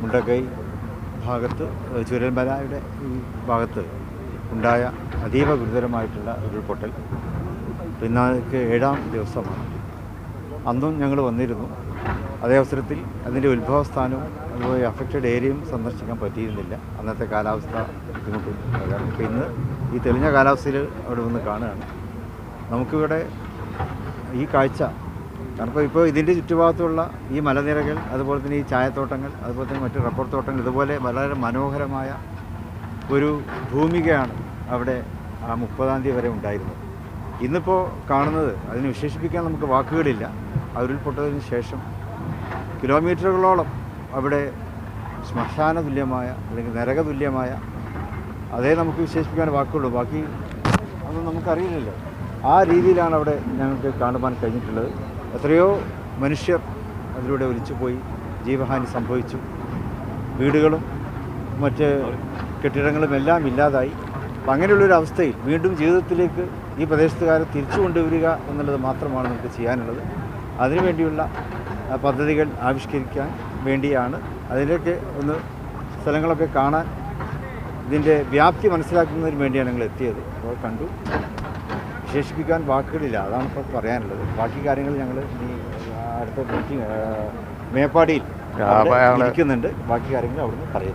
മുണ്ടക്കൈ ഭാഗത്ത് ചുരൽമലയുടെ ഈ ഭാഗത്ത് ഉണ്ടായ അതീവ ഗുരുതരമായിട്ടുള്ള ഉരുൾപൊട്ടൽ ഇന്നേക്ക് 7ാം ദിവസമാണ്. അന്നും ഞങ്ങൾ വന്നിരുന്നു. അതേ അവസരത്തിൽ അതിൻ്റെ ഉത്ഭവസ്ഥാനവും അതുപോലെ അഫക്റ്റഡ് ഏരിയയും സന്ദർശിക്കാൻ പറ്റിയിരുന്നില്ല. അന്നത്തെ കാലാവസ്ഥ ബുദ്ധിമുട്ട് കാരണം. ഇപ്പോൾ ഇന്ന് ഈ തെളിഞ്ഞ കാലാവസ്ഥയിൽ അവിടെ വന്ന് കാണുകയാണ്. നമുക്കിവിടെ ഈ കാഴ്ച കാരണം ഇപ്പോൾ ഇതിൻ്റെ ചുറ്റുഭാഗത്തുള്ള ഈ മലനിരകൾ, അതുപോലെ തന്നെ ഈ ചായത്തോട്ടങ്ങൾ, അതുപോലെ തന്നെ മറ്റ് റബ്ബർ തോട്ടങ്ങൾ, ഇതുപോലെ വളരെ മനോഹരമായ ഒരു ഭൂമികയാണ് അവിടെ ആ 30-ാം തീയതി വരെ ഉണ്ടായിരുന്നത്. ഇന്നിപ്പോൾ കാണുന്നത് അതിനെ വിശേഷിപ്പിക്കാൻ നമുക്ക് വാക്കുകളില്ല. ആ ഉരുൾപൊട്ടതിന് ശേഷം കിലോമീറ്ററുകളോളം അവിടെ ശ്മശാന തുല്യമായ അല്ലെങ്കിൽ നരക തുല്യമായ, അതേ നമുക്ക് വിശേഷിപ്പിക്കാൻ വാക്കുള്ളൂ, ബാക്കി ഒന്നും നമുക്കറിയില്ലല്ലോ. ആ രീതിയിലാണ് അവിടെ ഞങ്ങൾക്ക് കാണുവാൻ കഴിഞ്ഞിട്ടുള്ളത്. എത്രയോ മനുഷ്യർ അതിലൂടെ ഒലിച്ചുപോയി, ജീവഹാനി സംഭവിച്ചു. വീടുകളും മറ്റ് കെട്ടിടങ്ങളും എല്ലാം ഇല്ലാതായി. അപ്പം അങ്ങനെയുള്ളൊരു അവസ്ഥയിൽ വീണ്ടും ജീവിതത്തിലേക്ക് ഈ പ്രദേശത്തുകാരെ തിരിച്ചു കൊണ്ടുവരിക എന്നുള്ളത് മാത്രമാണ് നമുക്ക് ചെയ്യാനുള്ളത്. അതിനുവേണ്ടിയുള്ള പദ്ധതികൾ ആവിഷ്കരിക്കാൻ വേണ്ടിയാണ്. അതിലേക്ക് ഒന്ന് സ്ഥലങ്ങളൊക്കെ കാണാൻ, ഇതിൻ്റെ വ്യാപ്തി മനസ്സിലാക്കുന്നതിന് വേണ്ടിയാണ് ഞങ്ങൾ എത്തിയത്. അപ്പോൾ കണ്ടു. വിശേഷിപ്പിക്കാൻ വാക്കുകളില്ല, അതാണ് ഇപ്പോൾ പറയാനുള്ളത്. ബാക്കി കാര്യങ്ങൾ ഞങ്ങൾ ഈ അടുത്ത മീറ്റിംഗ് മേപ്പാടിയിൽ ഇരിക്കുന്നുണ്ട്. ബാക്കി കാര്യങ്ങൾ അവിടുന്ന് പറയുന്നു.